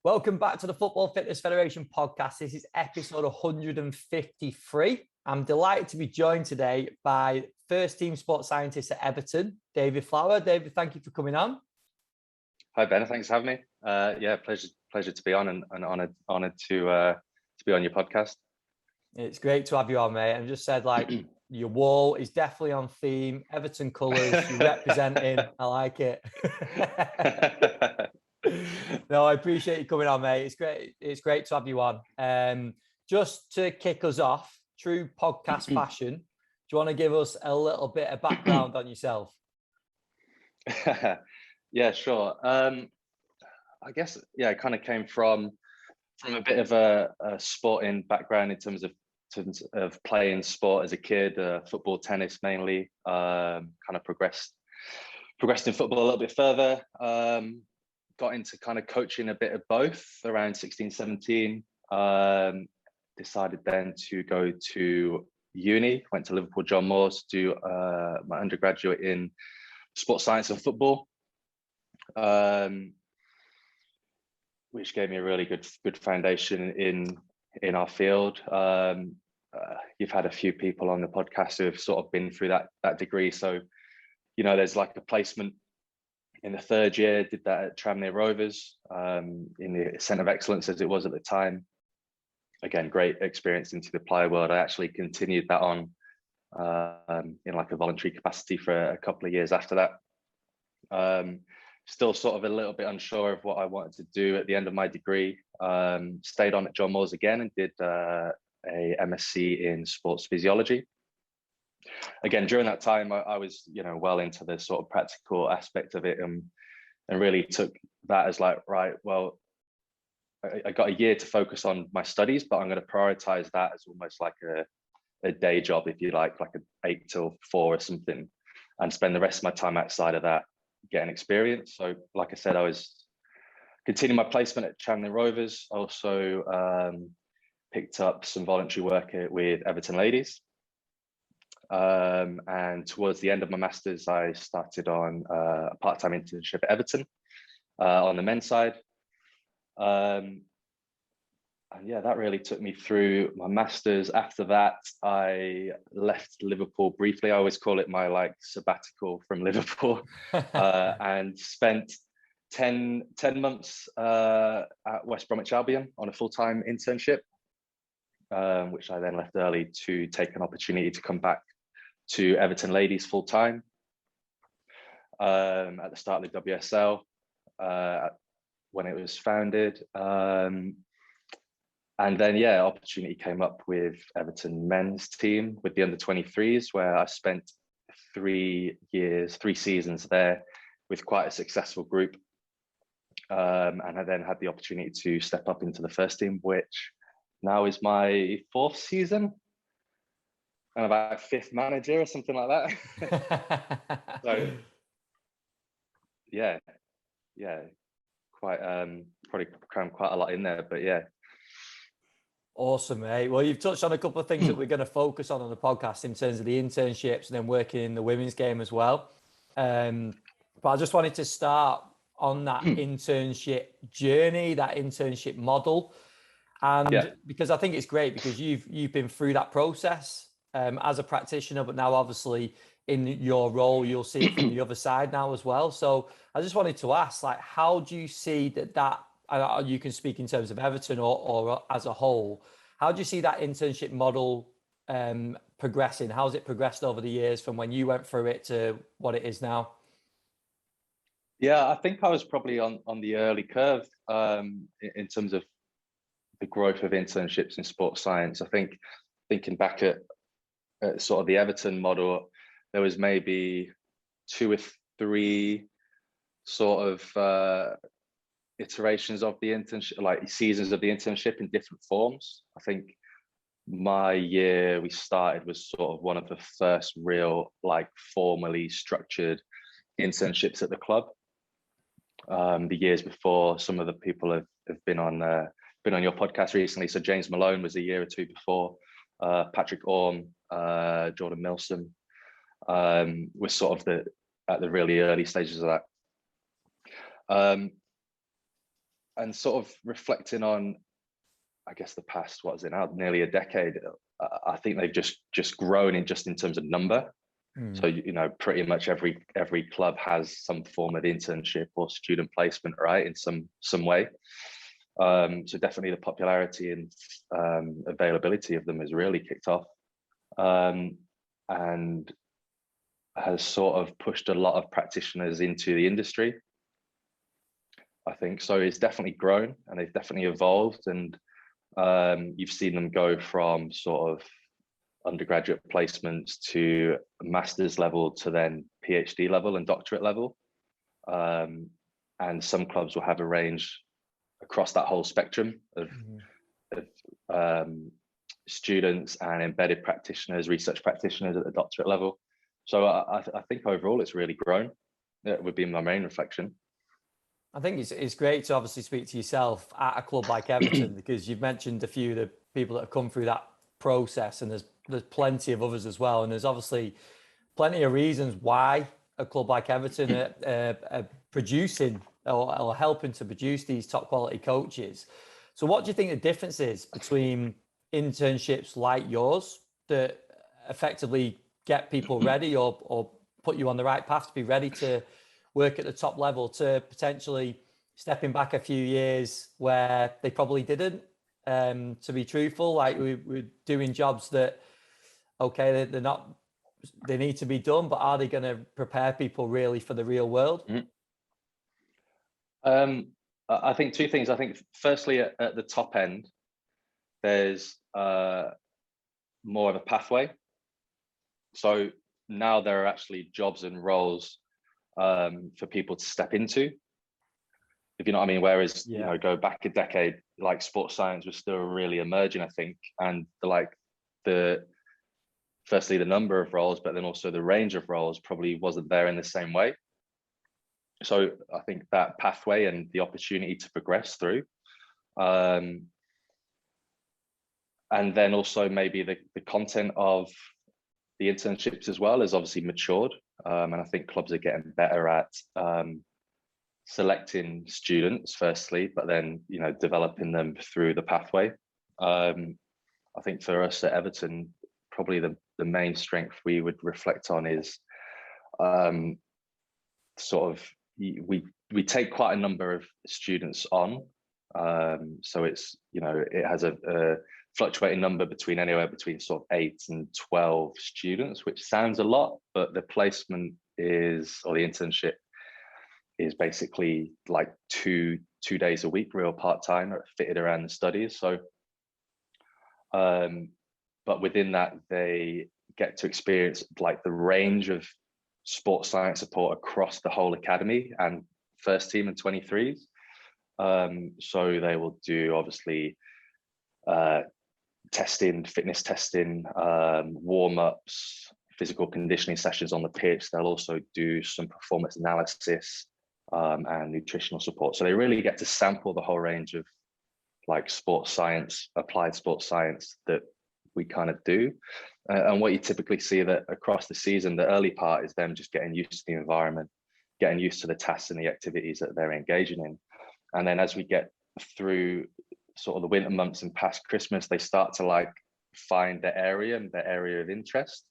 Welcome back to the Football Fitness Federation podcast. This is episode 153. I'm delighted to be joined today by first team sports scientist at Everton, David Flower. David, thank you for coming on. Hi Ben, thanks for having me. Pleasure to be on and honoured to be on your podcast. It's great to have you on, mate. And just said, like, your wall is definitely on theme. Everton colours, you're representing. I like it. No, I appreciate you coming on, mate. It's great to have you on. Just to kick us off, true podcast fashion, do you want to give us a little bit of background on yourself? Yeah, sure. I guess, it kind of came from a bit of a sporting background in terms of playing sport as a kid, football, tennis mainly. Kind of progressed in football a little bit further. Got into kind of coaching a bit of both around 16, 17. Decided then to go to uni, went to Liverpool John Moores to do my undergraduate in sports science and football, which gave me a really good foundation in our field. You've had a few people on the podcast who have sort of been through that degree. So, there's like a placement in the third year, did that at Tranmere Rovers, in the Centre of Excellence as it was at the time. Again, great experience into the player world. I actually continued that on in like a voluntary capacity for a couple of years after that. Still sort of a little bit unsure of what I wanted to do at the end of my degree. Stayed on at John Moores again and did a MSc in sports physiology. Again, during that time, I was, well into the sort of practical aspect of it, and really took that as like, right, well, I got a year to focus on my studies, but I'm going to prioritize that as almost like a day job, if you like an 8 till 4 or something, and spend the rest of my time outside of that getting experience. So, like I said, I was continuing my placement at Tranmere Rovers. Also picked up some voluntary work with Everton Ladies. And towards the end of my master's, I started on a part-time internship at Everton on the men's side. And that really took me through my master's. After that, I left Liverpool briefly. I always call it my sabbatical from Liverpool, and spent 10 months at West Bromwich Albion on a full-time internship, which I then left early to take an opportunity to come back to Everton Ladies full-time at the start of the WSL when it was founded. And then, opportunity came up with Everton men's team with the under-23s, where I spent 3 seasons there with quite a successful group. And I then had the opportunity to step up into the first team, which now is my 4th season. And about 5th manager or something like that. So, quite probably crammed quite a lot in there, but yeah. Awesome, mate. Well, you've touched on a couple of things that we're going to focus on the podcast in terms of the internships and then working in the women's game as well. But I just wanted to start on that internship journey, that internship model. And because I think it's great because you've been through that process as a practitioner, but now obviously in your role, you'll see it from the other side now as well. So I just wanted to ask, how do you see that you can speak in terms of Everton or as a whole, how do you see that internship model progressing? How's it progressed over the years from when you went through it to what it is now? Yeah, I think I was probably on the early curve in terms of the growth of internships in sports science. I think thinking back at sort of the Everton model, there was maybe 2 or 3 sort of iterations of the internship, like seasons of the internship in different forms. I think my year we started was sort of one of the first real formally structured internships at the club. The years before, some of the people have been on your podcast recently. So James Malone was a year or 2 before. Patrick Orme, Jordan Milsom was sort of at the really early stages of that. and sort of reflecting on, I guess, the past, what is it now, nearly a decade, I think they've just grown in terms of number. So, pretty much every club has some form of internship or student placement, right, in some way. So definitely the popularity and availability of them has really kicked off, and has sort of pushed a lot of practitioners into the industry, I think. So it's definitely grown and they've definitely evolved, and you've seen them go from sort of undergraduate placements to master's level to then PhD level and doctorate level. And some clubs will have a range across that whole spectrum of students and embedded practitioners, research practitioners at the doctorate level. So I think overall it's really grown. That would be my main reflection. I think it's great to obviously speak to yourself at a club like Everton, because you've mentioned a few of the people that have come through that process, and there's plenty of others as well. And there's obviously plenty of reasons why a club like Everton are producing or helping to produce these top quality coaches. So what do you think the difference is between internships like yours that effectively get people ready or put you on the right path to be ready to work at the top level, to potentially stepping back a few years where they probably didn't? To be truthful, like we're doing jobs that, okay, they're not, they need to be done, but are they going to prepare people really for the real world? I think two things. I think firstly, at the top end, there's more of a pathway. So now there are actually jobs and roles for people to step into, if you know what I mean. Whereas, go back a decade, like sports science was still really emerging, I think. And firstly, the number of roles, but then also the range of roles probably wasn't there in the same way. So I think that pathway and the opportunity to progress through, and then also maybe the content of the internships as well has obviously matured. And I think clubs are getting better at selecting students firstly, but then, developing them through the pathway. I think for us at Everton, probably the main strength we would reflect on is sort of, we take quite a number of students on. So it's, it has a fluctuating number anywhere between sort of 8 and 12 students, which sounds a lot, but the placement or the internship is basically like two days a week, real part-time, fitted around the studies. So, but within that, they get to experience like the range of sports science support across the whole academy and first team and 23s. So they will do obviously testing, fitness testing, warm-ups, physical conditioning sessions on the pitch. They'll also do some performance analysis and nutritional support. So they really get to sample the whole range of like sports science, applied sports science that we kind of do. And what you typically see that across the season, the early part is them just getting used to the environment, getting used to the tasks and the activities that they're engaging in. And then as we get through sort of the winter months and past Christmas, they start to like find their area and their area of interest.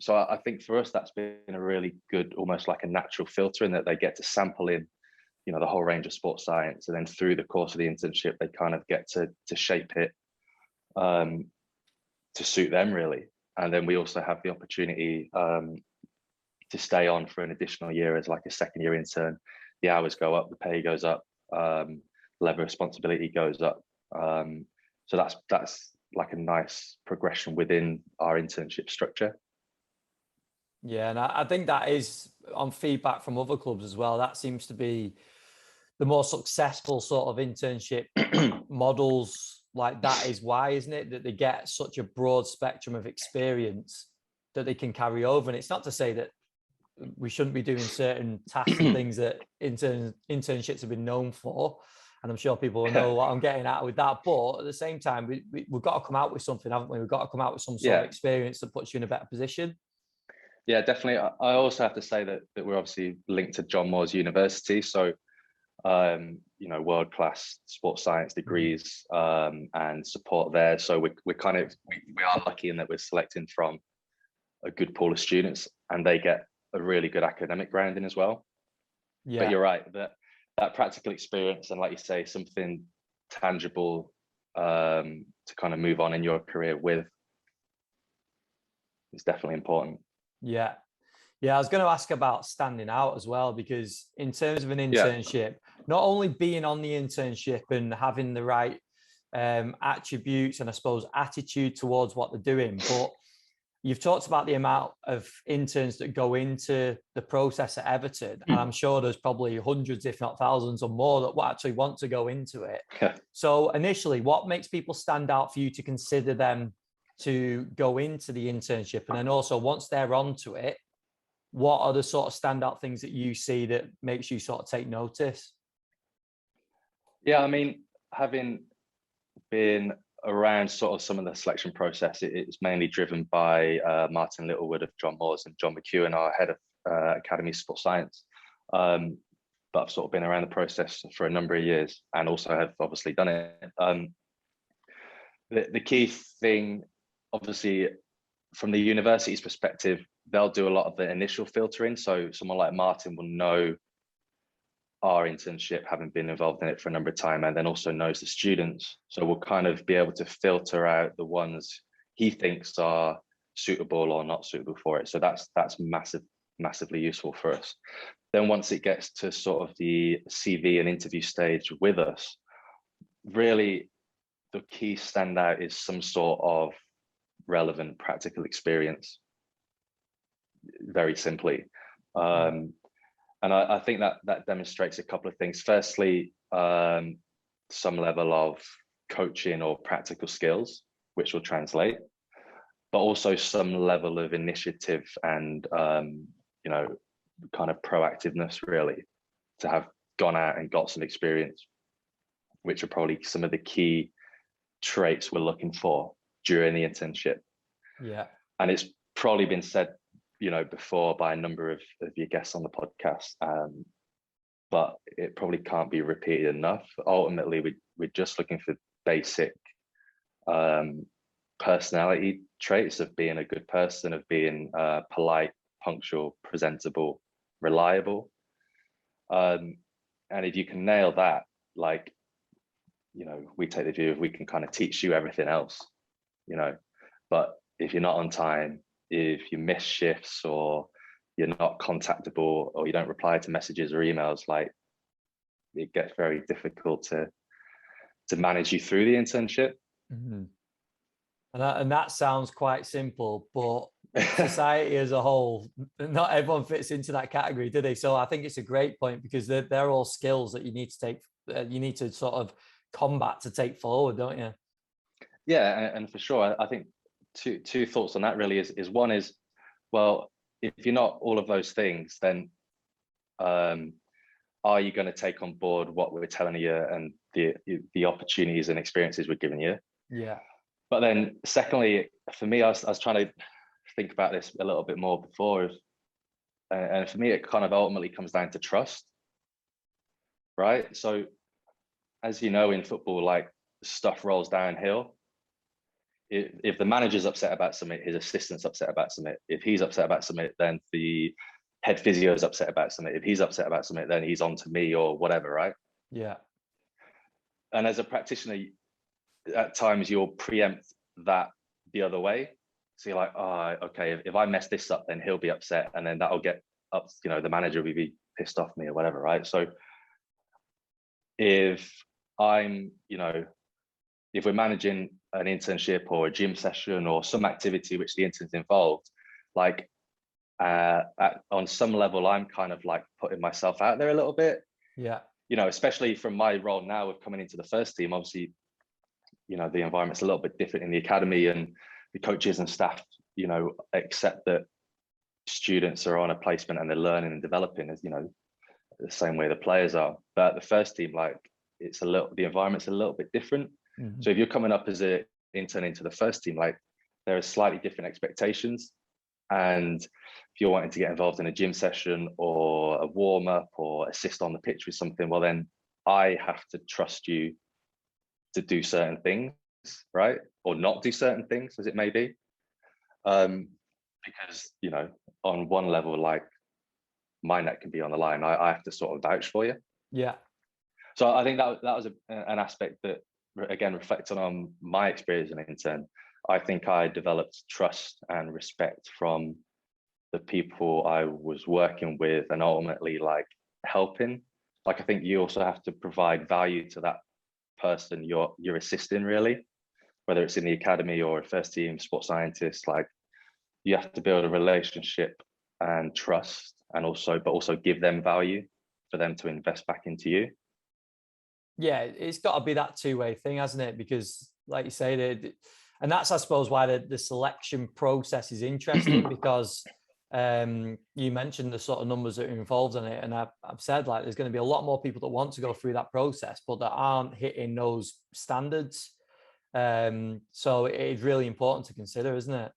So I think for us, that's been a really good, almost like a natural filter, in that they get to sample in, the whole range of sports science. And then through the course of the internship, they kind of get to shape it to suit them really. And then we also have the opportunity to stay on for an additional year as like a second year intern. The hours go up, the pay goes up, level of responsibility goes up. So that's like a nice progression within our internship structure. Yeah, and I think that is on feedback from other clubs as well. That seems to be the more successful sort of internship models. Like that is why, isn't it, that they get such a broad spectrum of experience that they can carry over. And it's not to say that we shouldn't be doing certain tasks and things that internships have been known for. And I'm sure people will know what I'm getting at with that. But at the same time, we've got to come out with something, haven't we? We've got to come out with some sort of experience that puts you in a better position. Yeah, definitely. I also have to say that we're obviously linked to John Moores University. So world-class sports science degrees and support there. So we are lucky in that we're selecting from a good pool of students, and they get a really good academic grounding as well. Yeah. But you're right, that practical experience and, like you say, something tangible to kind of move on in your career with is definitely important. Yeah. Yeah, I was going to ask about standing out as well, because in terms of an internship, not only being on the internship and having the right attributes and I suppose attitude towards what they're doing, but you've talked about the amount of interns that go into the process at Everton, and I'm sure there's probably hundreds, if not thousands or more, that will actually want to go into it. So initially, what makes people stand out for you to consider them to go into the internship? And then also, once they're onto it, what are the sort of standout things that you see that makes you sort of take notice? Yeah, I mean, having been around sort of some of the selection process, it's mainly driven by Martin Littlewood of John Moores and John McEwen, our head of Academy Sports Science. But I've sort of been around the process for a number of years and also have obviously done it. The key thing, obviously, from the university's perspective, they'll do a lot of the initial filtering. So someone like Martin will know our internship, having been involved in it for a number of time, and then also knows the students. So we'll kind of be able to filter out the ones he thinks are suitable or not suitable for it. So that's massively useful for us. Then once it gets to sort of the CV and interview stage with us, really the key standout is some sort of relevant practical experience, very simply. And I think that demonstrates a couple of things. Firstly, some level of coaching or practical skills, which will translate, but also some level of initiative and, kind of proactiveness, really, to have gone out and got some experience, which are probably some of the key traits we're looking for during the internship. Yeah. And it's probably been said before by a number of your guests on the podcast, but it probably can't be repeated enough. Ultimately, we're just looking for basic personality traits of being a good person, of being polite, punctual, presentable, reliable. And if you can nail that, we take the view of we can kind of teach you everything else, but if you're not on time, if you miss shifts or you're not contactable or you don't reply to messages or emails, it gets very difficult to manage you through the internship. Mm-hmm. And that sounds quite simple, but society as a whole, not everyone fits into that category, do they? So I think it's a great point, because they're all skills that you need to sort of combat to take forward, don't you? Yeah, and for sure. I think two thoughts on that really is one is, well, if you're not all of those things, then are you going to take on board what we're telling you and the opportunities and experiences we're giving you? Yeah. But then secondly, for me, I was trying to think about this a little bit more before, and for me, it kind of ultimately comes down to trust, right? So as you know, in football, stuff rolls downhill. If the manager's upset about something, his assistant's upset about something. If he's upset about something, then the head physio is upset about something. If he's upset about something, then he's on to me or whatever, right? Yeah. And as a practitioner, at times you'll preempt that the other way. So you're like, oh, okay, if I mess this up, then he'll be upset, and then that'll get up, the manager will be pissed off me or whatever, right? So if I'm, if we're managing an internship or a gym session or some activity which the intern's involved, on some level, I'm kind of putting myself out there a little bit. Yeah. Especially from my role now of coming into the first team, obviously, the environment's a little bit different in the academy, and the coaches and staff, accept that students are on a placement and they're learning and developing as, the same way the players are. But the first team, the environment's a little bit different. Mm-hmm. So if you're coming up as an intern into the first team, there are slightly different expectations. And if you're wanting to get involved in a gym session or a warm up or assist on the pitch with something, well, then I have to trust you to do certain things, right? Or not do certain things, as it may be. Because, you know, on one level, like my neck can be on the line. I have to sort of vouch for you. Yeah. So I think that was an aspect that, again, reflecting on my experience as an intern, I think I developed trust and respect from the people I was working with and ultimately like helping. Like, I think you also have to provide value to that person you're assisting, really, whether it's in the academy or a first team sports scientist. Like, you have to build a relationship and trust, and also give them value for them to invest back into you. Yeah, it's got to be that two-way thing, hasn't it? Because, like you say, and that's, I suppose, why the selection process is interesting. Because you mentioned the sort of numbers that are involved in it, and I've said, like, there's going to be a lot more people that want to go through that process, but that aren't hitting those standards. So it's really important to consider, isn't it?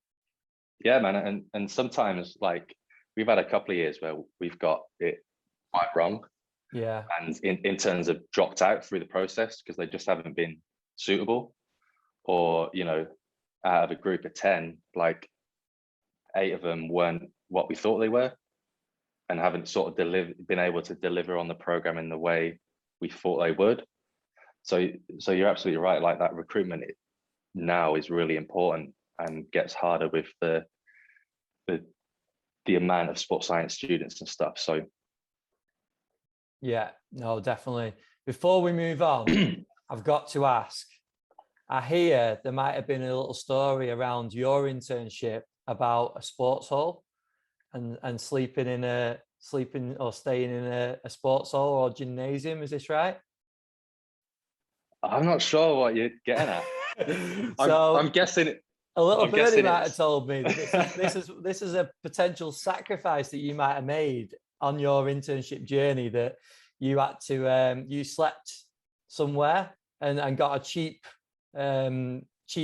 Yeah, man, and sometimes, like, we've had a couple of years where we've got it quite wrong. Yeah. And interns have dropped out through the process because they just haven't been suitable. Or, you know, out of a group of 10, like 8 of them weren't what we thought they were, and haven't sort of been able to deliver on the program in the way we thought they would. So you're absolutely right. Like, that recruitment now is really important and gets harder with the amount of sports science students and stuff. So yeah, no, definitely. Before we move on, I've got to ask, I hear there might have been a little story around your internship about a sports hall and sleeping or staying in a sports hall or gymnasium. Is this right? I'm not sure what you're getting at. I'm guessing. A little birdie might have it's... told me that this is a potential sacrifice that you might have made on your internship journey, that you had to you slept somewhere and got a cheap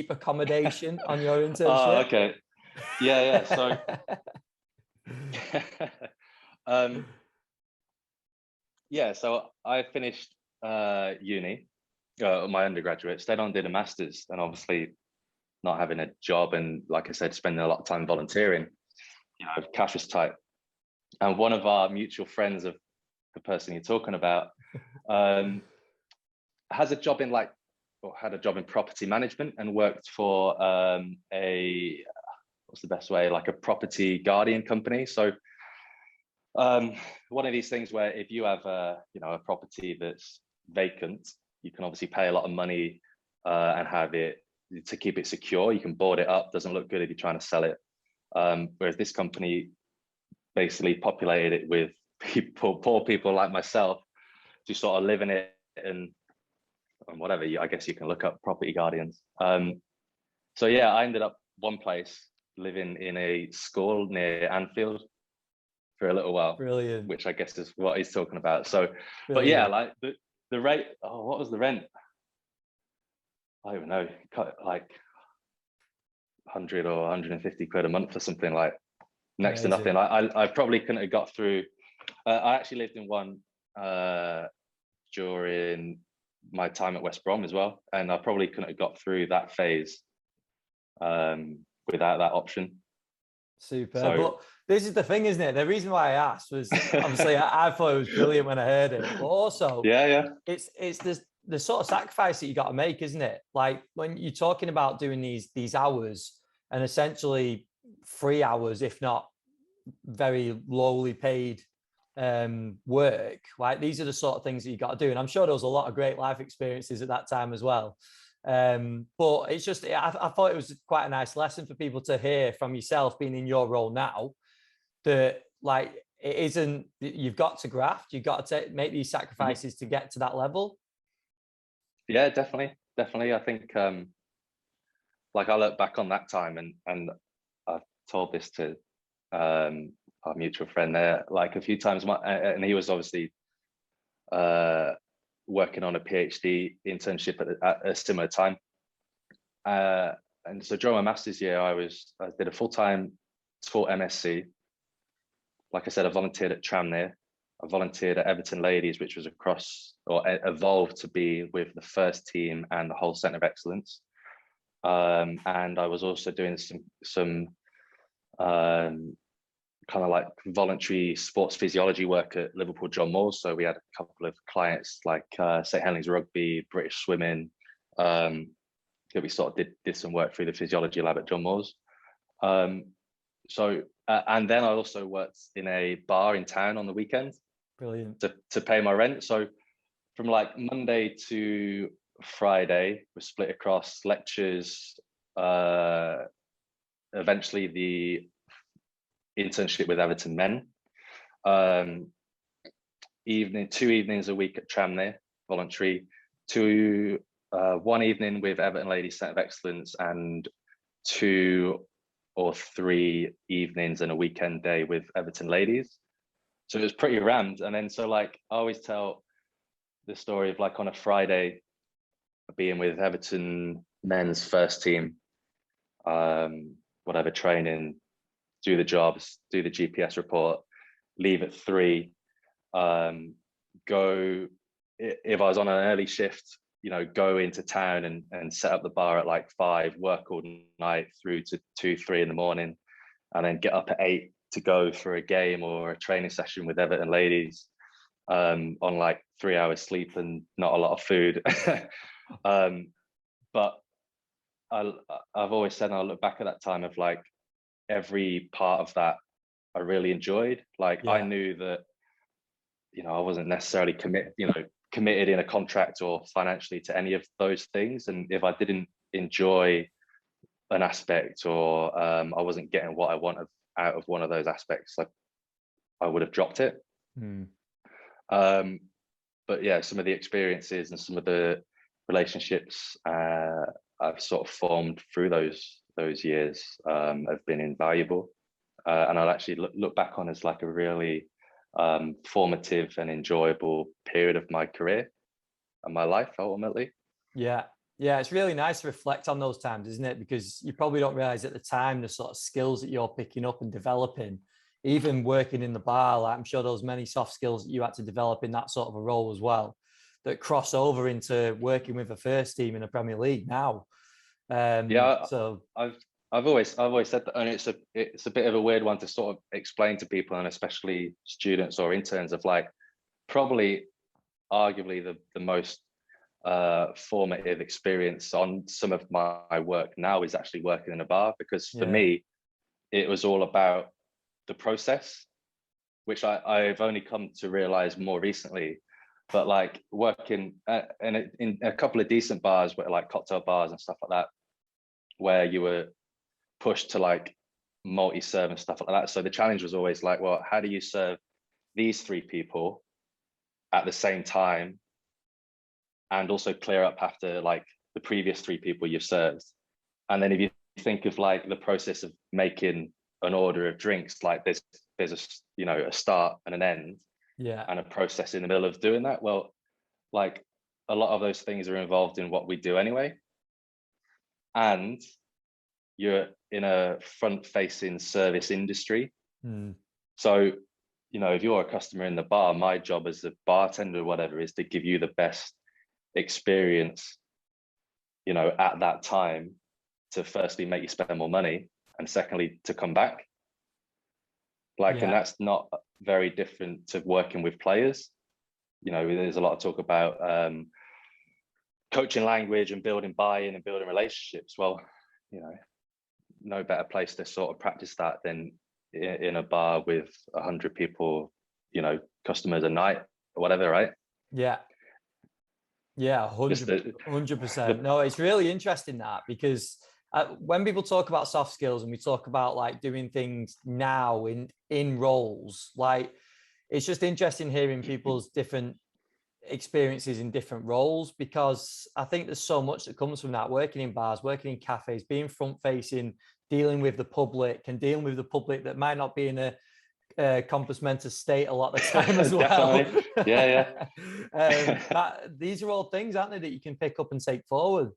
accommodation on your internship. Oh, okay. Yeah. So yeah, so I finished uni, my undergraduate, stayed on, did a master's, and obviously not having a job and, like I said, spending a lot of time volunteering, you know, cash was tight. And one of our mutual friends of the person you're talking about had a job in property management and worked for what's the best way, like a property guardian company. So one of these things where if you have a property that's vacant, you can obviously pay a lot of money and have it to keep it secure. You can board it up, doesn't look good if you're trying to sell it. Whereas this company basically populated it with poor people like myself, to sort of live in it and whatever. I guess you can look up property guardians. So yeah, I ended up one place living in a school near Anfield for a little while. Brilliant. Which I guess is what he's talking about. So, brilliant. But yeah, like the rate. Oh, what was the rent? I don't even know, like 100 or 150 quid a month or something, like next to nothing. I probably couldn't have got through. I actually lived in one during my time at West Brom as well, and I probably couldn't have got through that phase without that option. Super. But this is the thing, isn't it? The reason why I asked was, obviously I thought it was brilliant when I heard it, but also it's the sort of sacrifice that you got to make, isn't it? Like, when you're talking about doing these hours, and essentially 3 hours, if not very lowly paid work, like, these are the sort of things that you got to do. And I'm sure there was a lot of great life experiences at that time as well. But it's just, I thought it was quite a nice lesson for people to hear from yourself, being in your role now, that, like, it isn't, you've got to graft, you've got to make these sacrifices to get to that level. Yeah, definitely. I think like, I look back on that time and I've told this to our mutual friend there like a few times, and he was obviously working on a PhD internship at a similar time, and so during my master's year I did a full-time taught MSc. Like I said, I volunteered at Tranmere. I volunteered at Everton Ladies, which was across, or evolved to be with the first team and the whole Centre of Excellence. And I was also doing some kind of like voluntary sports physiology work at Liverpool John Moores. So we had a couple of clients like St Helens Rugby, British Swimming, that we sort of did some work through the physiology lab at John Moores. And then I also worked in a bar in town on the weekend. Brilliant. To pay my rent. So from like Monday to Friday, we're split across lectures, eventually the internship with Everton men, 2 evenings a week at Tranmere, voluntary, 1 evening with Everton Ladies Centre of Excellence, and 2 or 3 evenings and a weekend day with Everton Ladies. So it was pretty rammed. And then so like I always tell the story of like on a Friday being with Everton men's first team, whatever, training, do the jobs, do the GPS report, leave at 3, go, if I was on an early shift, you know, go into town and set up the bar at like 5, work all night through to 2, 3 in the morning, and then get up at 8 to go for a game or a training session with Everton Ladies, on like 3 hours sleep and not a lot of food. But I've always said, and I look back at that time of like every part of that I really enjoyed. Like I knew that, you know, I wasn't necessarily committed in a contract or financially to any of those things. And if I didn't enjoy an aspect, or I wasn't getting what I wanted out of one of those aspects, like I would have dropped it. But yeah, some of the experiences and some of the relationships I've sort of formed through those years have been invaluable, and I'll actually look back on as like a really formative and enjoyable period of my career and my life ultimately. Yeah, it's really nice to reflect on those times, isn't it? Because you probably don't realize at the time the sort of skills that you're picking up and developing, even working in the bar. Like I'm sure there was many soft skills that you had to develop in that sort of a role as well, that cross over into working with a first team in the Premier League now. So I've always said that, and it's a bit of a weird one to sort of explain to people, and especially students or interns, of like probably arguably the most formative experience on some of my work now is actually working in a bar, because for me it was all about the process, which I've only come to realize more recently. But like working in a couple of decent bars, where like cocktail bars and stuff like that, where you were pushed to like multi-serve and stuff like that. So the challenge was always like, well, how do you serve these 3 people at the same time and also clear up after like the previous 3 people you've served? And then if you think of like the process of making an order of drinks, like there's a start and an end, and a process in the middle of doing that. Well, like a lot of those things are involved in what we do anyway, and you're in a front-facing service industry. So, you know, if you're a customer in the bar, my job as a bartender or whatever is to give you the best experience, you know, at that time, to firstly make you spend more money, and secondly to come back. Like, and that's not very different to working with players. You know, there's a lot of talk about coaching language and building buy-in and building relationships. Well, you know, no better place to sort of practice that than in a bar with 100 people, you know, customers a night or whatever, right? 100%. No, it's really interesting that, because when people talk about soft skills and we talk about like doing things now in roles, like it's just interesting hearing people's different experiences in different roles, because I think there's so much that comes from that, working in bars, working in cafes, being front facing, dealing with the public, and dealing with the public that might not be in a compass mentis state a lot of the time as well. These are all things, aren't they, that you can pick up and take forward?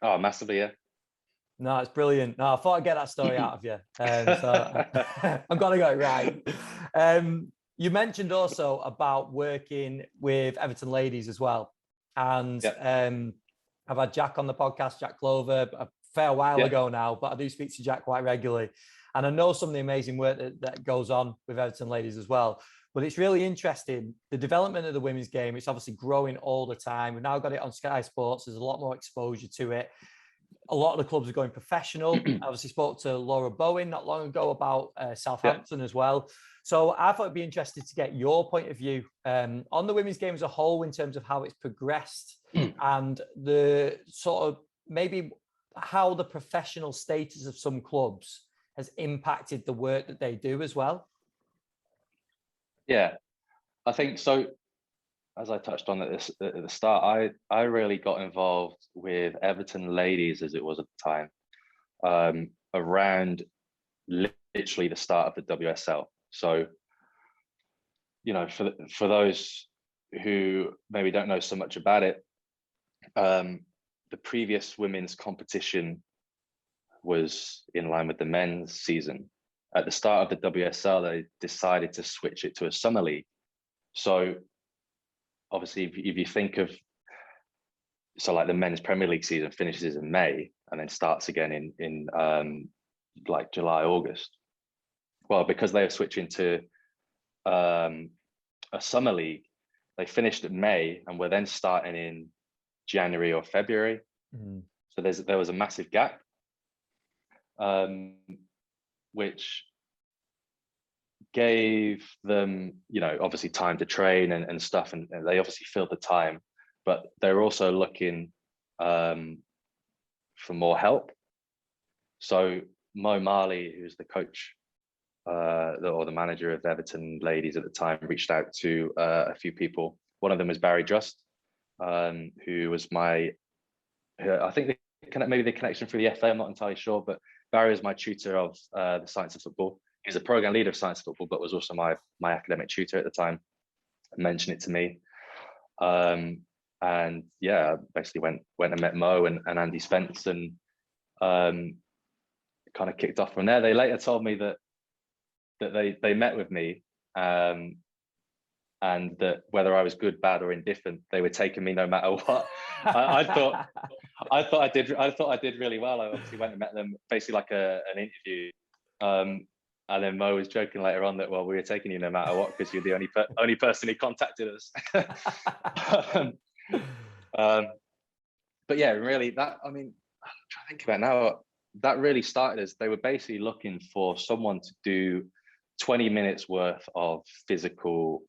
Oh, massively. No, it's brilliant. No, I thought I'd get that story out of you. So I'm going to go right. You mentioned also about working with Everton ladies as well. And I've had Jack on the podcast, Jack Clover, a fair while ago now, but I do speak to Jack quite regularly. And I know some of the amazing work that goes on with Everton ladies as well. But it's really interesting, the development of the women's game. It's obviously growing all the time. We've now got it on Sky Sports. There's a lot more exposure to it. A lot of the clubs are going professional. I obviously spoke to Laura Bowen not long ago about Southampton as well. So I thought it'd be interesting to get your point of view on the women's game as a whole in terms of how it's progressed and the sort of maybe how the professional status of some clubs has impacted the work that they do as well. Yeah, I think so. As I touched on at the start, I really got involved with Everton ladies, as it was at the time, around literally the start of the WSL. So, you know, for those who maybe don't know so much about it, the previous women's competition was in line with the men's season. At the start of the WSL, they decided to switch it to a summer league. So obviously, if you think of, so like the men's Premier League season finishes in May and then starts again in like July, August. Well, because they were switching to a summer league, they finished in May and were then starting in January or February. So there was a massive gap, which gave them, you know, obviously time to train and stuff, and they obviously filled the time, but they're also looking for more help. So Mo Marley, who's the coach or the manager of Everton ladies at the time, reached out to a few people. One of them was Barry Just, who was I think maybe the connection through the FA, I'm not entirely sure, but Barry was my tutor of the science of football. He's a program leader of science of football, but was also my academic tutor at the time. Mentioned it to me, and yeah, basically went and met Mo and Andy Spence, and kind of kicked off from there. They later told me that they met with me, and that whether I was good, bad, or indifferent, they were taking me no matter what. I thought I did really well. I obviously went and met them, basically like an interview. And then Mo was joking later on that, well, we were taking you no matter what because you're the only person who contacted us. But yeah, really, that, I mean, I'm trying to think about it now. That really started as they were basically looking for someone to do 20 minutes worth of physical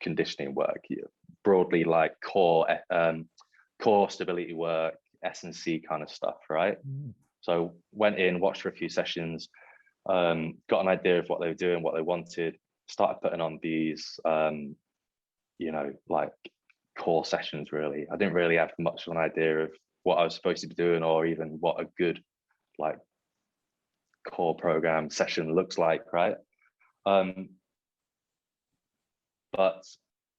conditioning work, broadly like core stability work, S&C kind of stuff, right? So went in, watched for a few sessions, got an idea of what they were doing, what they wanted, started putting on these, you know, like core sessions. Really, I didn't really have much of an idea of what I was supposed to be doing, or even what a good like core program session looks like, right? But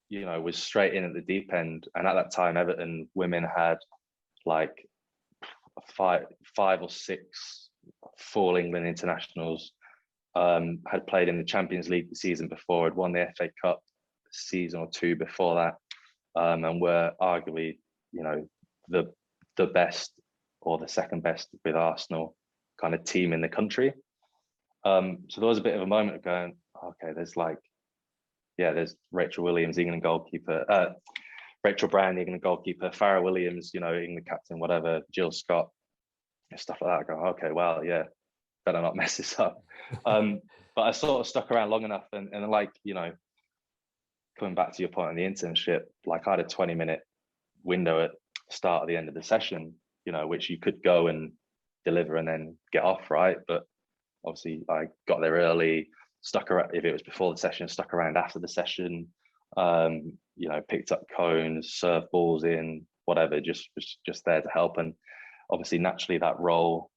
you know, was straight in at the deep end, and at that time, Everton women had like five or six full England internationals, had played in the Champions League the season before, had won the FA Cup a season or two before that, and were arguably, you know, the best or the second best with Arsenal kind of team in the country. So there was a bit of a moment of going, okay, there's Rachel Williams, England goalkeeper, Rachel Brown, England goalkeeper, Farrah Williams, you know, England captain, whatever, Jill Scott, stuff like that. I go, okay, well, yeah, better not mess this up. But I sort of stuck around long enough, and like, you know, coming back to your point on the internship, like I had a 20-minute window at the start of the end of the session, you know, which you could go and deliver and then get off, right? But obviously I got there early, stuck around, if it was before the session, stuck around after the session, you know, picked up cones, served balls in, whatever, was just there to help. And obviously naturally that role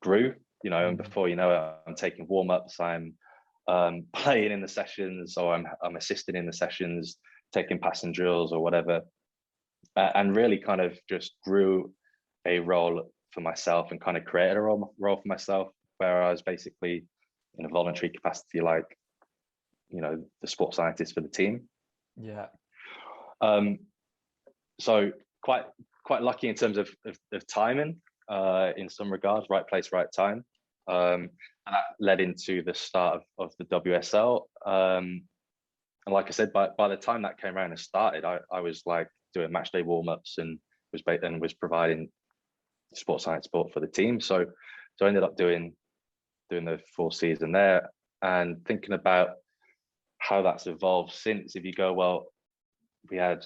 grew, you know, and before you know it, I'm taking warm-ups, I'm playing in the sessions, or I'm assisting in the sessions, taking passing drills or whatever, and really kind of just grew a role for myself and kind of created a role for myself where I was basically in a voluntary capacity, like, the sports scientist for the team. Yeah. So quite lucky in terms of timing, in some regards, right place, right time. And that led into the start of the WSL. And like I said, by the time that came around and started, I was like doing match day warm-ups and was providing sports science support for the team. So I ended up doing the full season there, and thinking about how that's evolved since. If you go, well, we had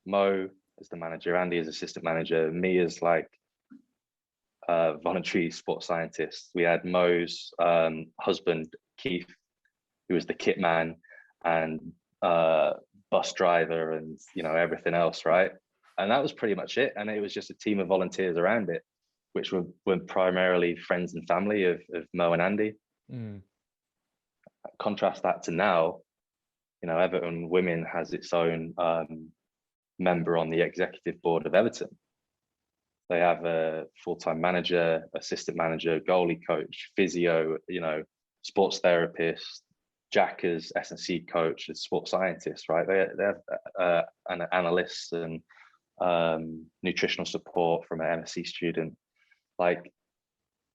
Mo as the manager, Andy as assistant manager, me as like voluntary sports scientist. We had Mo's husband, Keith, who was the kit man and bus driver and everything else, right? And that was pretty much it. And it was just a team of volunteers around it, which were primarily friends and family of Mo and Andy. Contrast that to now, Everton Women has its own member on the executive board of Everton. They have a full-time manager, assistant manager, goalie coach, physio, sports therapist, Jack as S&C coach, as sports scientist, right? They have an analyst and nutritional support from an MSc student. Like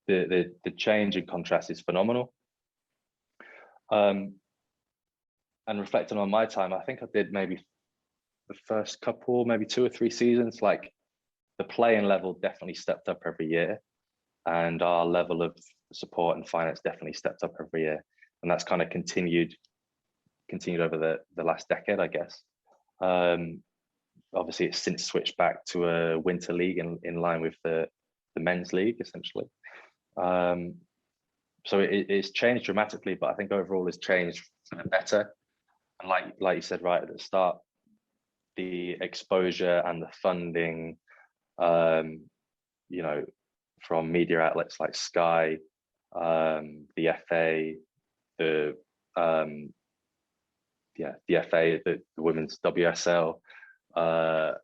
the change in contrast is phenomenal. And reflecting on my time, I think I did maybe the first couple, maybe 2 or 3 seasons, like the playing level definitely stepped up every year, and our level of support and finance definitely stepped up every year. And that's kind of continued over the last decade, I guess. Obviously, it's since switched back to a winter league in line with the men's league, essentially. So it's changed dramatically, but I think overall it's changed for the better. And like you said right at the start, the exposure and the funding, from media outlets like Sky, the FA, the FA, the women's WSL, has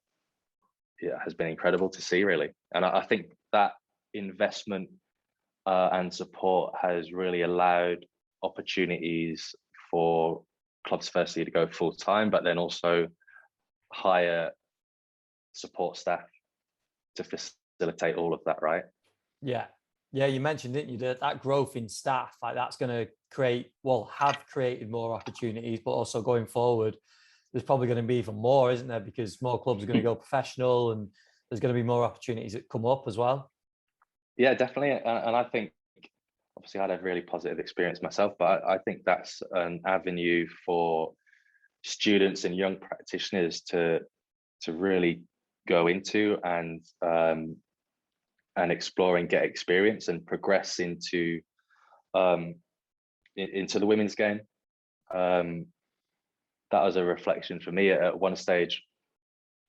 been incredible to see, really. And I think that investment and support has really allowed opportunities for clubs, firstly, to go full time, but then also hire support staff to facilitate all of that, right? Yeah, you mentioned, didn't you, that growth in staff, like that's going to have created more opportunities, but also going forward, there's probably going to be even more, isn't there? Because more clubs are going to go professional, and there's going to be more opportunities that come up as well. Yeah, definitely. And I think, obviously, I had a really positive experience myself, but I think that's an avenue for students and young practitioners to really go into and explore and get experience and progress into the women's game. That was a reflection for me. At one stage,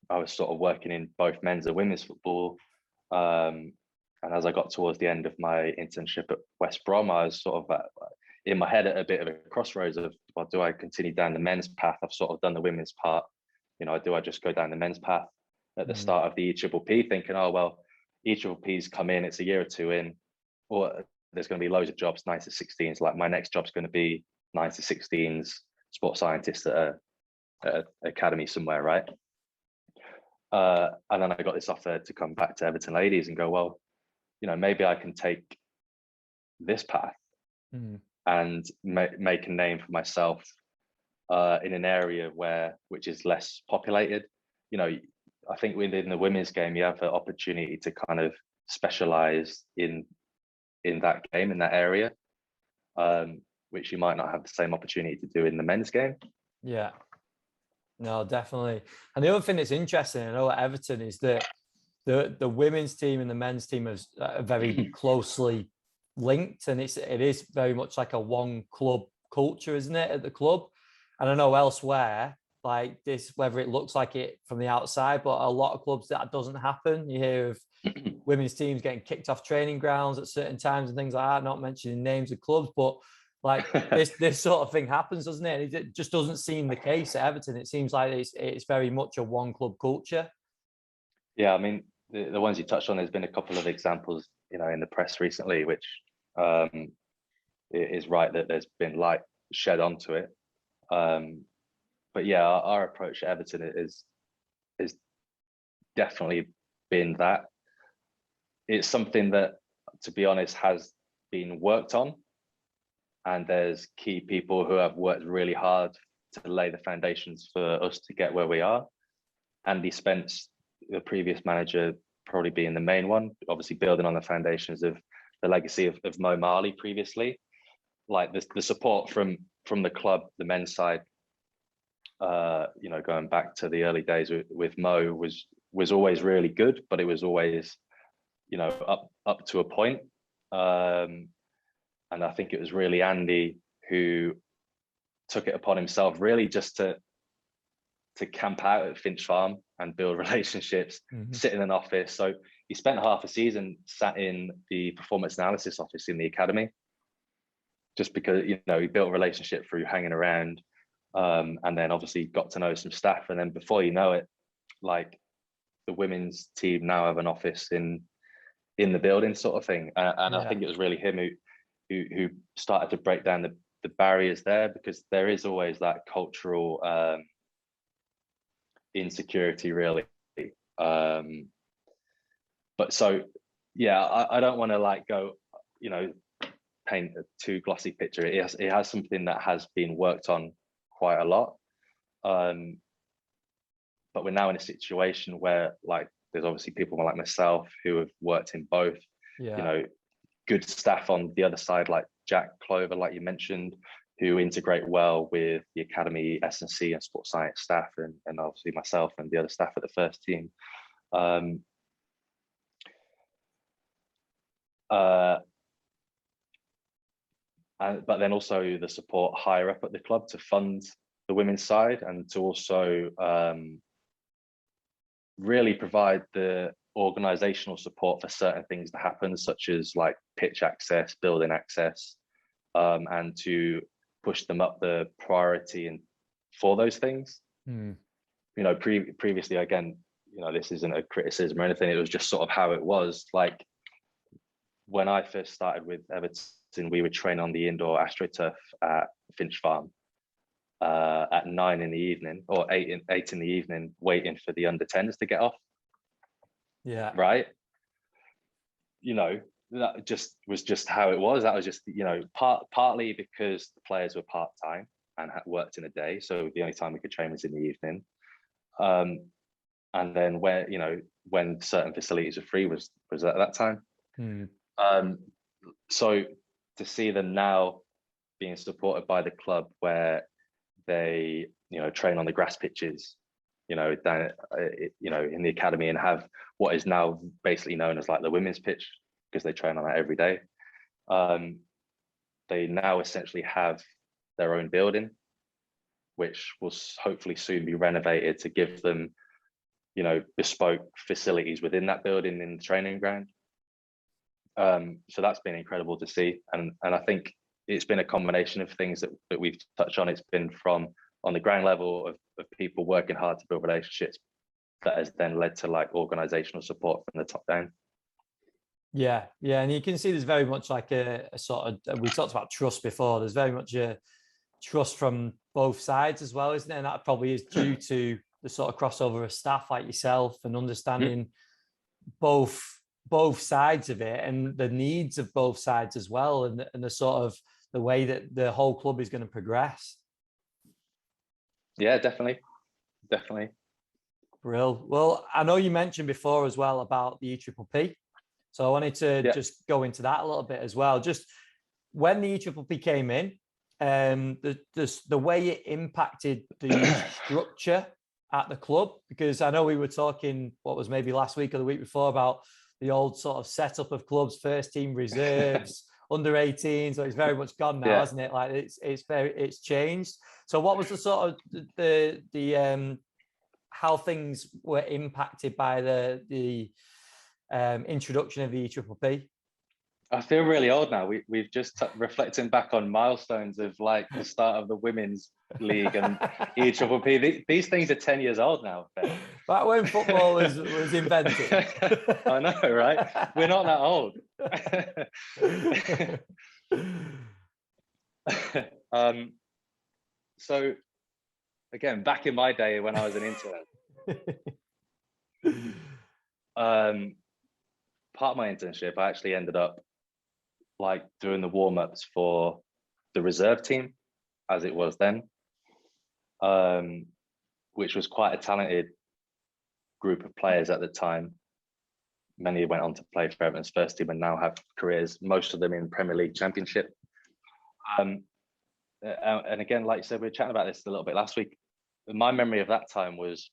I was sort of working in both men's and women's football. And as I got towards the end of my internship at West Brom, I was sort of in my head at a bit of a crossroads of, well, do I continue down the men's path? I've sort of done the women's part. Do I just go down the men's path at the start of the EPPP, thinking, oh, well, EPPP's come in, it's a year or two in, or there's going to be loads of jobs, 9 to 16s. Like my next job's going to be 9 to 16s sports scientist at an academy somewhere, right? And then I got this offer to come back to Everton Ladies and go, well, maybe I can take this path and make a name for myself in an area which is less populated. I think within the women's game, you have the opportunity to kind of specialize in that game, in that area, which you might not have the same opportunity to do in the men's game. Yeah, no, definitely. And the other thing that's interesting, I know at Everton, is that the women's team and the men's team are very closely linked, and it is very much like a one club culture, isn't it, at the club? And I know elsewhere, like this, whether it looks like it from the outside, but a lot of clubs that doesn't happen. You hear of women's teams getting kicked off training grounds at certain times and things like that, not mentioning names of clubs, but like this sort of thing happens, doesn't it? And it just doesn't seem the case at Everton. It seems like it's very much a one club culture. Yeah, I mean, the ones you touched on, there's been a couple of examples, in the press recently, which it is right that there's been light shed onto it. But yeah, our approach at Everton is definitely been that. It's something that, to be honest, has been worked on, and there's key people who have worked really hard to lay the foundations for us to get where we are. Andy Spence, the previous manager, probably being the main one, obviously building on the foundations of the legacy of Mo Marley previously. Like the support from the club, the men's side, going back to the early days with Mo was always really good, but it was always, up to a point. And I think it was really Andy who took it upon himself really just to camp out at Finch Farm and build relationships, sit in an office. So he spent half a season sat in the performance analysis office in the academy, just because, he built a relationship through hanging around, and then obviously got to know some staff. And then before you know it, like, the women's team now have an office in the building, sort of thing. And I think it was really him who started to break down the barriers there, because there is always that cultural insecurity, really. But so, yeah, I don't want to go, paint a too glossy picture. It has something that has been worked on quite a lot. But we're now in a situation where, there's obviously people like myself who have worked in both, good staff on the other side, like Jack Clover, like you mentioned, who integrate well with the academy, S&C and sports science staff, and obviously myself and the other staff at the first team. But then also the support higher up at the club to fund the women's side, and to also really provide the organizational support for certain things that happen, such as pitch access, building access, and to push them up the priority and for those things. Previously, again, this isn't a criticism or anything, it was just sort of how it was. When I first started with Everton, we would train on the indoor AstroTurf at Finch Farm at 9 in the evening, or 8 in the evening, waiting for the under 10s to get off. Yeah. Right. That was just how it was. That was just, partly because the players were part-time and had worked in a day, so the only time we could train was in the evening. And then when certain facilities are free was at that time. So to see them now being supported by the club, where they train on the grass pitches, down in the academy, and have what is now basically known as the women's pitch, because they train on that every day. They now essentially have their own building, which will hopefully soon be renovated to give them bespoke facilities within that building in the training ground. So that's been incredible to see, and I think it's been a combination of things that we've touched on. It's been from on the ground level of people working hard to build relationships, that has then led to organizational support from the top down. Yeah, and you can see there's very much a sort of, we talked about trust before, there's very much a trust from both sides as well, isn't it? And that probably is due to the sort of crossover of staff like yourself, and understanding both sides of it and the needs of both sides as well, and the sort of the way that the whole club is going to progress. Yeah, definitely. Brill. Well, I know you mentioned before as well about the EPPP, so I wanted to just go into that a little bit as well. Just when the EPPP came in, the way it impacted the structure at the club, because I know we were talking, what was maybe last week or the week before, about the old sort of setup of clubs, first team reserves, under 18. So it's very much gone now, hasn't it? It's changed. So what was the sort of the how things were impacted by the introduction of the EPPP? I feel really old now. We've just reflecting back on milestones of the start of the women's league and EPPP. These things are 10 years old now. Back when football was invented. I know, right? We're not that old. So again, back in my day when I was an intern, part of my internship, I actually ended up like doing the warm-ups for the reserve team, as it was then, which was quite a talented group of players at the time. Many went on to play for Everton's first team and now have careers, most of them in Premier League Championship. And again, like you said, we were chatting about this a little bit last week. My memory of that time was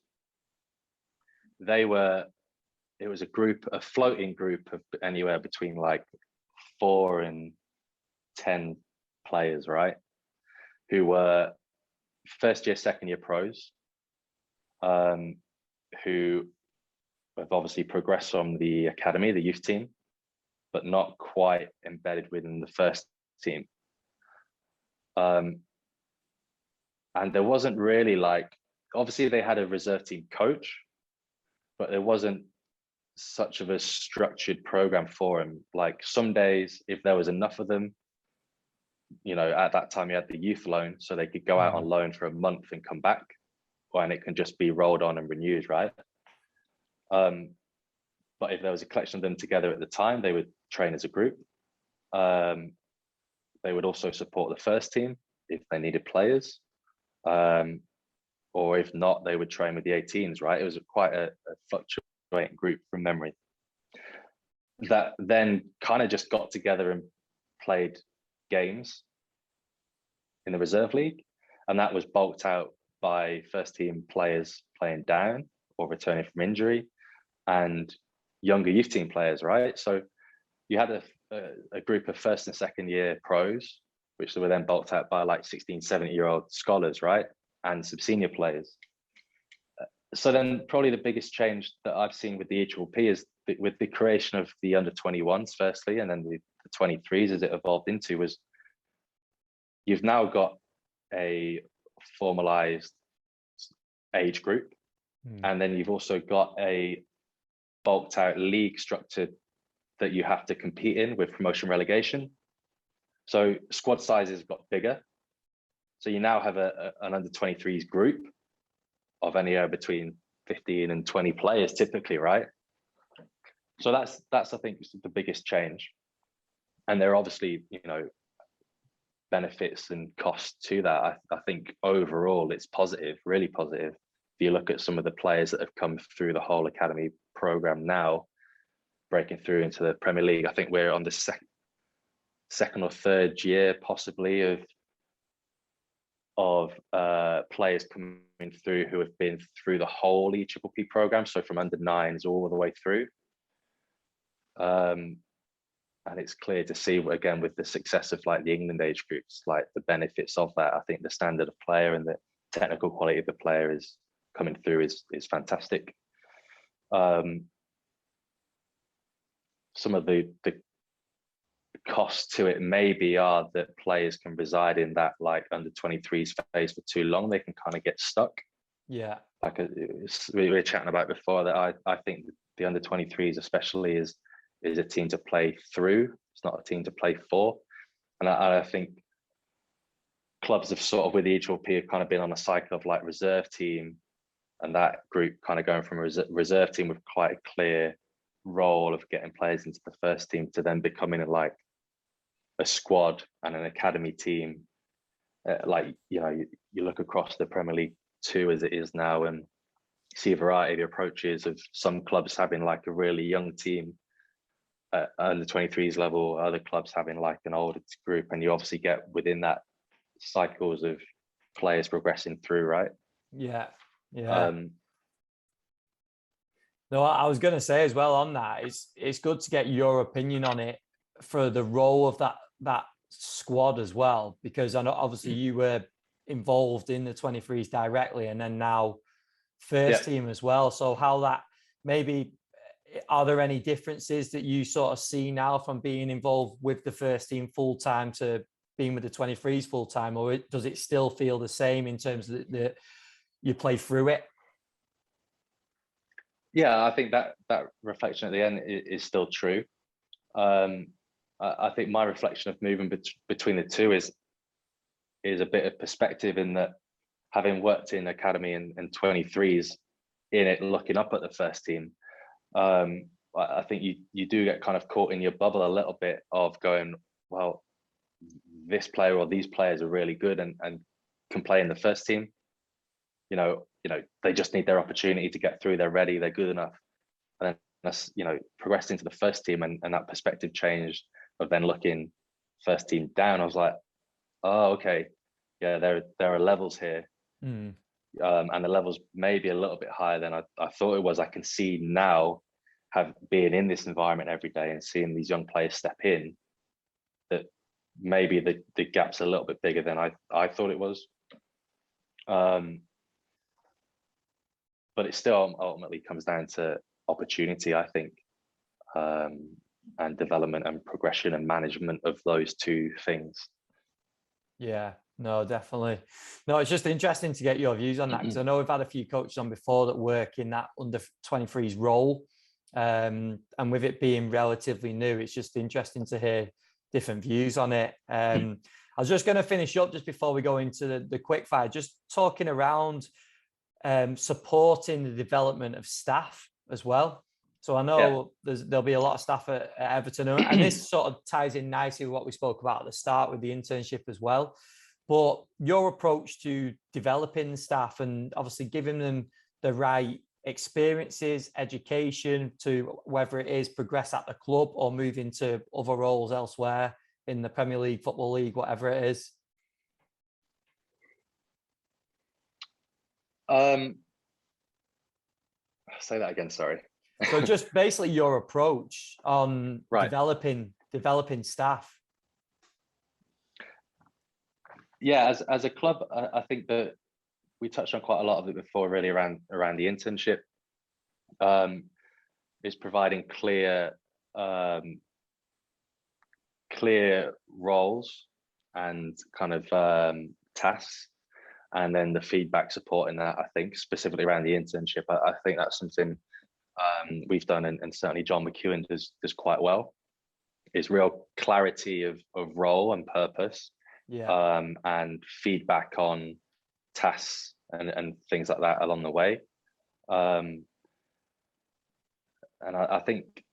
it was a floating group of anywhere between like 4 and 10 players, right? Who were first year, second year pros, who have obviously progressed from the academy, the youth team, but not quite embedded within the first team. And there wasn't really like, obviously they had a reserve team coach, but there wasn't such of a structured program for them. Like some days, if there was enough of them, at that time you had the youth loan, so they could go out on loan for a month and come back, and it can just be rolled on and renewed, right? But if there was a collection of them together at the time, they would train as a group. They would also support the first team if they needed players. Or if not, they would train with the 18s, right? It was quite a fluctuating group from memory. That then kind of just got together and played games in the reserve league. And that was bulked out by first team players playing down or returning from injury and younger youth team players, right? So you had a group of first and second year pros, which were then bulked out by like 16, 17-year-old scholars, right? And some senior players. So then probably the biggest change that I've seen with the EPP is with the creation of the under 21s firstly, and then the 23s as it evolved into, was you've now got a formalized age group. And then you've also got a bulked out league structure that you have to compete in with promotion relegation. So squad sizes got bigger. So you now have an under 23s group of anywhere between 15 and 20 players typically, right? So that's I think the biggest change. And there are obviously, benefits and costs to that. I think overall it's positive, really positive. If you look at some of the players that have come through the whole academy program now, breaking through into the Premier League, I think we're on the second or third year possibly of players coming through who have been through the whole EPP program, so from under 9s all the way through. And it's clear to see, again, with the success of like the England age groups, like the benefits of that. I think the standard of player and the technical quality of the player is coming through is fantastic. Some of the costs to it maybe are that players can reside in that like under 23s phase for too long. They can kind of get stuck. Yeah. Like we were chatting about before, that I think the under 23s especially is a team to play through. It's not a team to play for. And I think clubs have sort of, with the EPP, have kind of been on a cycle of like reserve team, and that group kind of going from a reserve team with quite a clear role of getting players into the first team to then becoming like a squad and an academy team. You look across the Premier League 2 as it is now and see a variety of approaches of some clubs having like a really young team at under 23s level, other clubs having like an older group, and you obviously get within that cycles of players progressing through, right? Yeah. No, I was going to say as well on that, it's good to get your opinion on it for the role of that squad as well, because I know obviously you were involved in the 23s directly, and then now first team as well. So how that maybe, are there any differences that you sort of see now from being involved with the first team full time to being with the 23s full time, or does it still feel the same in terms of that you play through it? Yeah, I think that reflection at the end is still true. I think my reflection of moving between the two is a bit of perspective, in that having worked in academy and 23s, in it looking up at the first team, I think you do get kind of caught in your bubble a little bit of going, well, this player or these players are really good and can play in the first team. They just need their opportunity to get through. They're ready. They're good enough. And then that's, progressed into the first team, and that perspective changed of then looking first team down. I was like, oh, okay, yeah, there are levels here. And the levels may be a little bit higher than I thought it was. I can see now, being in this environment every day and seeing these young players step in, that maybe the gap's a little bit bigger than I thought it was. But it still ultimately comes down to opportunity, I think, and development and progression and management of those two things. Yeah, no, definitely. No, it's just interesting to get your views on that, because I know we've had a few coaches on before that work in that under 23s role. And with it being relatively new, it's just interesting to hear different views on it. I was just going to finish up just before we go into the quick fire, just talking around supporting the development of staff as well. So I know there'll be a lot of staff at Everton, and this sort of ties in nicely with what we spoke about at the start with the internship as well. But your approach to developing staff and obviously giving them the right experiences, education, to whether it is progress at the club or move into other roles elsewhere in the Premier League, Football League, whatever it is. Say that again, sorry. So just basically your approach on developing staff. Yeah, as a club, I think that we touched on quite a lot of it before, really around the internship. Is providing clear roles and kind of tasks, and then the feedback support in that. I think specifically around the internship, I think that's something we've done, and certainly John McEwen does quite well, is real clarity of role and purpose, and feedback on tasks and things like that along the way. And I think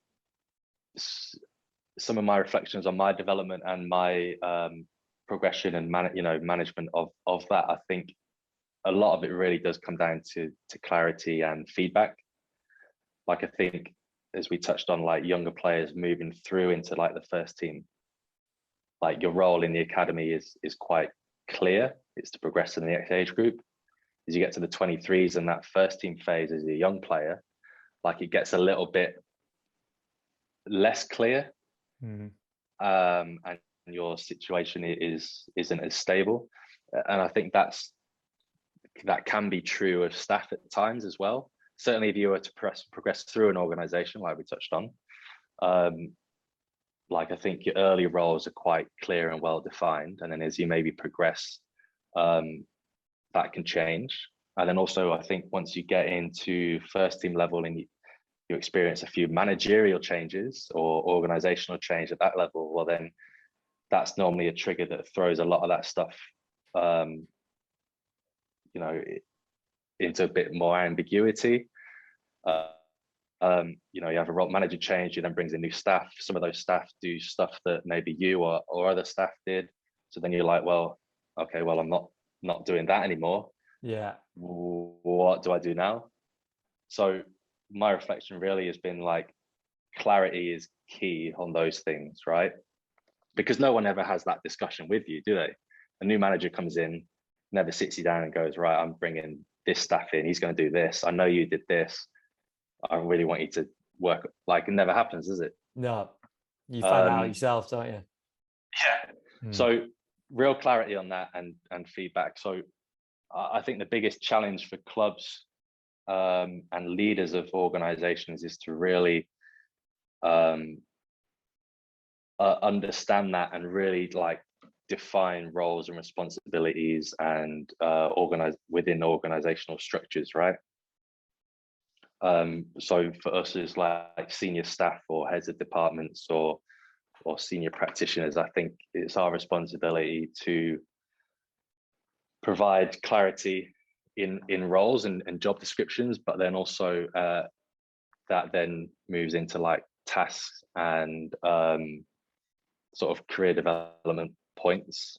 some of my reflections on my development and my progression and management of that, I think a lot of it really does come down to clarity and feedback. Like, I think, as we touched on, like younger players moving through into like the first team, like your role in the academy is quite clear. It's to progress in the next age group. As you get to the 23s and that first team phase as a young player, like it gets a little bit less clear. And your situation isn't as stable. And I think that can be true of staff at times as well. Certainly if you were to progress through an organization, like we touched on, like I think your early roles are quite clear and well defined, and then as you maybe progress, that can change. And then also I think once you get into first team level and you experience a few managerial changes or organizational change at that level, well then that's normally a trigger that throws a lot of that stuff into a bit more ambiguity. You have a role manager change, you then brings in new staff. Some of those staff do stuff that maybe you or other staff did. So then you're like, well, okay, well, I'm not doing that anymore. Yeah. What do I do now? So my reflection really has been like, clarity is key on those things, right? Because no one ever has that discussion with you, do they? A new manager comes in, never sits you down and goes, right, I'm bringing this staff in, he's going to do this, I know you did this, I really want you to work. Like, it never happens, does it? No, you find out yourself, don't you? Yeah. So real clarity on that and feedback. So I think the biggest challenge for clubs and leaders of organizations is to really understand that and really like define roles and responsibilities and organize within organizational structures, right? So for us as like senior staff or heads of departments or senior practitioners, I think it's our responsibility to provide clarity in roles and job descriptions, but then also that then moves into like tasks and sort of career development points,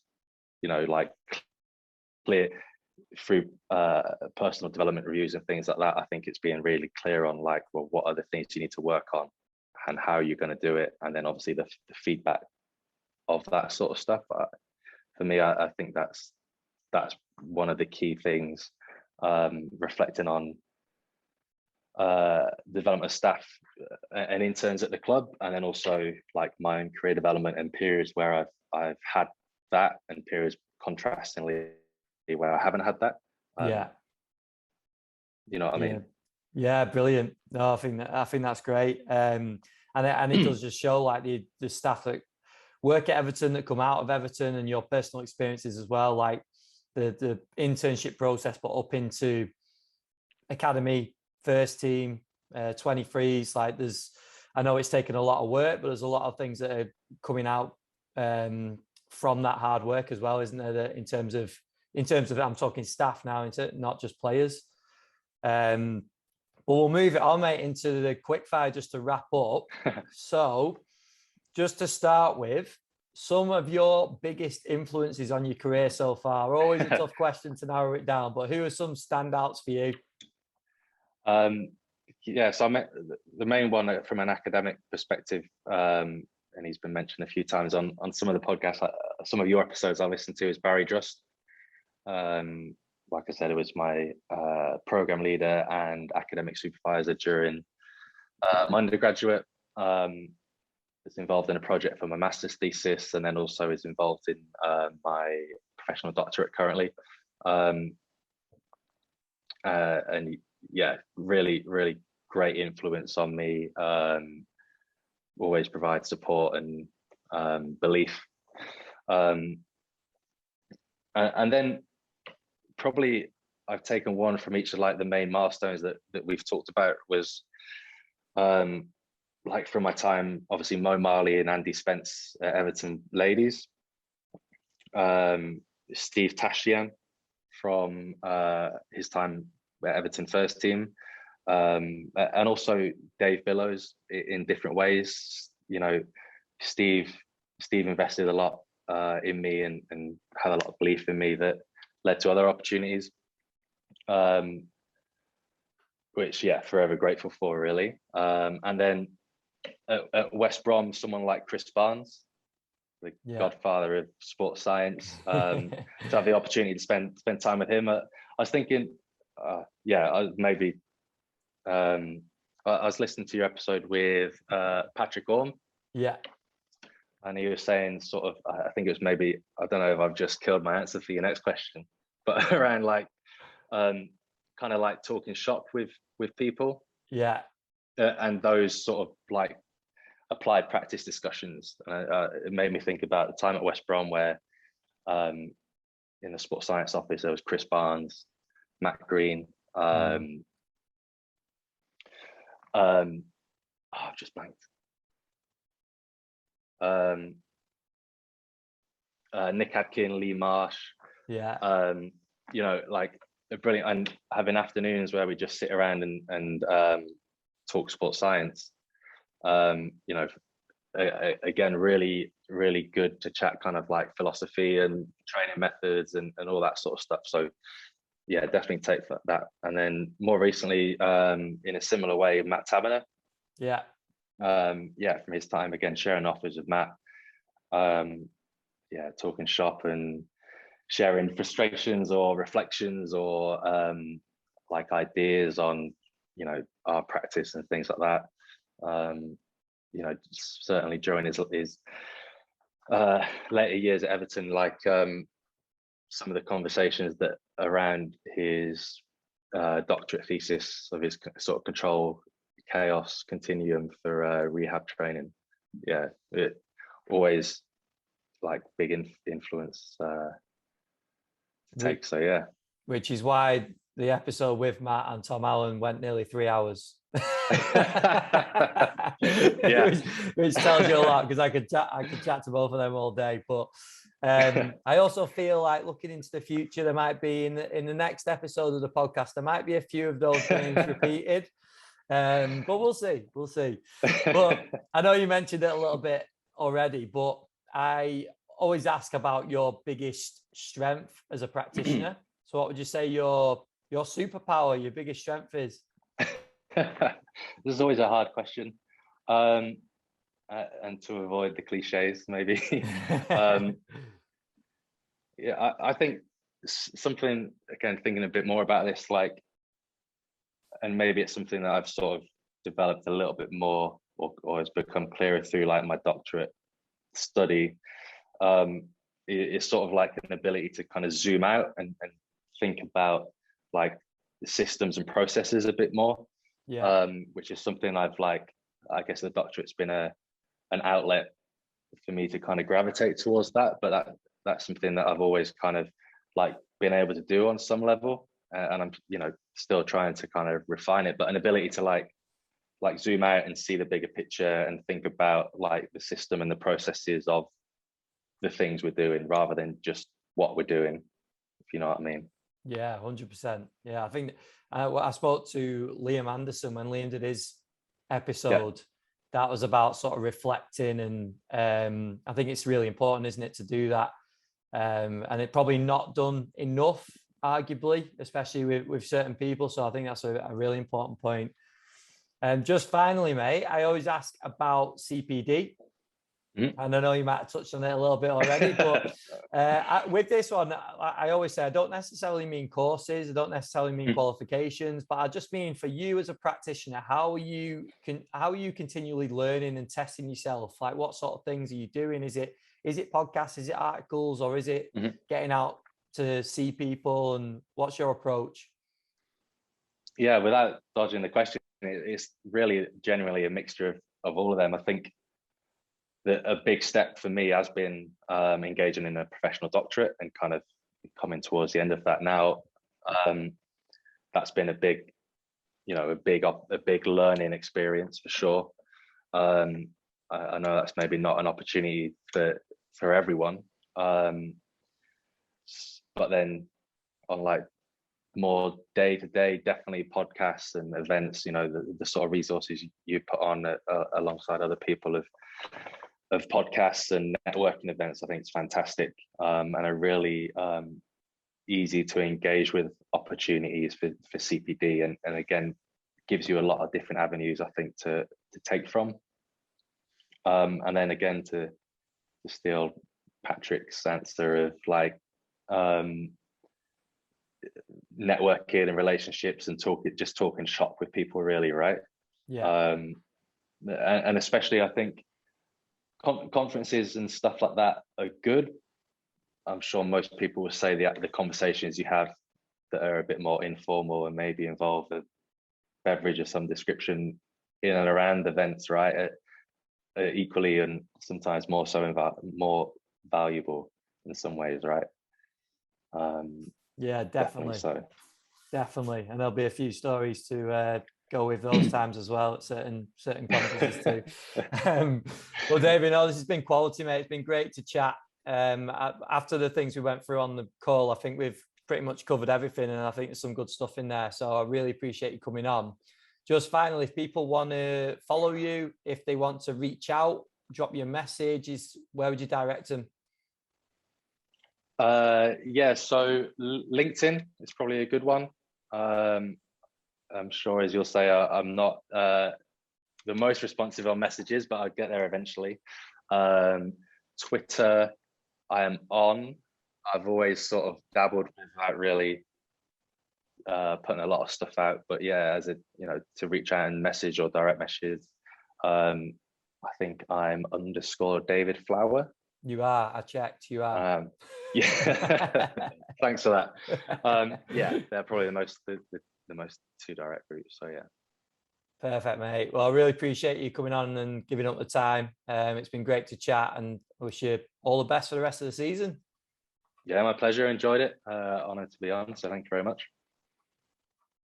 like clear through personal development reviews and things like that. I think it's being really clear on like, well, what are the things you need to work on and how you're going to do it, and then obviously the feedback of that sort of stuff. For me, I think that's one of the key things, reflecting on development of staff and interns at the club, and then also like my own career development and periods where I've had that, and periods contrastingly where I haven't had that. Yeah. You know what I mean? Yeah, brilliant. No, I think that's great. And it does just show like the staff that work at Everton, that come out of Everton, and your personal experiences as well, like the internship process, but up into academy, first team, 23s. Like I know it's taken a lot of work, but there's a lot of things that are coming out from that hard work as well, isn't there? That in terms of I'm talking staff now, not just players. But we'll move it on, mate, into the quickfire just to wrap up. So, just to start with, some of your biggest influences on your career so far. Always a tough question to narrow it down, but who are some standouts for you? Yeah, so I met the main one from an academic perspective, and he's been mentioned a few times on some of the podcasts, some of your episodes I listened to, is Barry Drust. Like I said, it was my program leader and academic supervisor during my undergraduate. Was involved in a project for my master's thesis, and then also is involved in my professional doctorate currently. And yeah, really, really great influence on me. Always provides support and belief. And then probably I've taken one from each of like the main milestones that we've talked about, was like from my time, obviously Mo Marley and Andy Spence at Everton ladies, Steve Tashian from his time at Everton first team, and also Dave Billows in different ways. Steve invested a lot in me and had a lot of belief in me that led to other opportunities, which forever grateful for, really. And then at West Brom, someone like Chris Barnes, the godfather of sports science, to have the opportunity to spend time with him. I was thinking, I was listening to your episode with Patrick Orme. Yeah. And he was saying sort of, I think it was maybe, I don't know if I've just killed my answer for your next question, but around like, kind of like talking shop with people. Yeah. And those sort of like applied practice discussions. It made me think about the time at West Brom where in the sports science office, there was Chris Barnes, Matt Green, I've just blanked. Nick Adkin, Lee Marsh. Yeah. Like brilliant, and having afternoons where we just sit around and talk sports science. Again, really, really good to chat kind of like philosophy and training methods and all that sort of stuff. So yeah, definitely take that. And then more recently, in a similar way, Matt Taberner. Yeah. From his time, again, sharing offers with Matt. Talking shop and sharing frustrations or reflections or like ideas on, our practice and things like that. Certainly during his later years at Everton, like some of the conversations that around his doctorate thesis of his sort of control chaos continuum for rehab training. Yeah, it always like big influence to take. So yeah, which is why the episode with Matt and Tom Allen went nearly 3 hours. Yeah. which tells you a lot, because I could chat to both of them all day. But I also feel like, looking into the future, there might be in the next episode of the podcast, there might be a few of those names repeated. But we'll see. But I know you mentioned it a little bit already, but I always ask about your biggest strength as a practitioner. So what would you say your superpower, your biggest strength is? This is always a hard question, and to avoid the cliches, maybe. Yeah, I think something, again, thinking a bit more about this, like, and maybe it's something that I've sort of developed a little bit more, or has become clearer through like my doctorate study. It's sort of like an ability to kind of zoom out and think about like the systems and processes a bit more. Yeah. Which is something I've, like, I guess the doctorate's been an outlet for me to kind of gravitate towards that, but that's something that I've always kind of like been able to do on some level, and I'm, you know, still trying to kind of refine it, but an ability to like zoom out and see the bigger picture and think about like the system and the processes of the things we're doing rather than just what we're doing, if you know what I mean. Yeah, 100%. Yeah, I think I spoke to Liam Anderson when Liam did his episode. Yeah. That was about sort of reflecting, and I think it's really important, isn't it, to do that? And it's probably not done enough, arguably, especially with certain people. So I think that's a really important point. And just finally, mate, I always ask about CPD. And I know you might have touched on it a little bit already, but with this one, I always say I don't necessarily mean courses, I don't necessarily mean qualifications, but I just mean for you as a practitioner, how are you continually learning and testing yourself? Like, what sort of things are you doing? Is it podcasts, is it articles, or is it getting out to see people? And what's your approach? Yeah, without dodging the question, it's really generally a mixture of all of them. I think a big step for me has been engaging in a professional doctorate and kind of coming towards the end of that now. That's been a big learning experience for sure. I know that's maybe not an opportunity for everyone, but then on like more day-to-day, definitely podcasts and events, you know, the sort of resources you put on alongside other people of podcasts and networking events, I think it's fantastic, and are really easy to engage with opportunities for CPD, and again gives you a lot of different avenues, I think, to take from, and then again to steal Patrick's answer of like networking and relationships and talking shop with people, really, right? Yeah. And especially I think conferences and stuff like that are good. I'm sure most people will say the conversations you have that are a bit more informal and maybe involve a beverage of some description in and around events, right, are equally and sometimes more so more valuable in some ways, right? Yeah, definitely. Definitely, and there'll be a few stories to go with those times as well at certain conferences too. Well, David, no, this has been quality, mate. It's been great to chat. After the things we went through on the call, I think we've pretty much covered everything, and I think there's some good stuff in there. So I really appreciate you coming on. Just finally, if people want to follow you, if they want to reach out, drop you a message, where would you direct them? Yeah, so LinkedIn is probably a good one. I'm sure, as you'll say, I'm not the most responsive on messages, but I'll get there eventually. Twitter, I am on. I've always sort of dabbled without really putting a lot of stuff out, but yeah, as to reach out and message or direct messages, I think I'm _David Flower. You are. I checked. You are. Yeah. Thanks for that. Yeah, they're probably the most two direct routes. So yeah. Perfect, mate. Well, I really appreciate you coming on and giving up the time. It's been great to chat, and I wish you all the best for the rest of the season. Yeah, my pleasure. Enjoyed it. Honoured to be on. So thank you very much.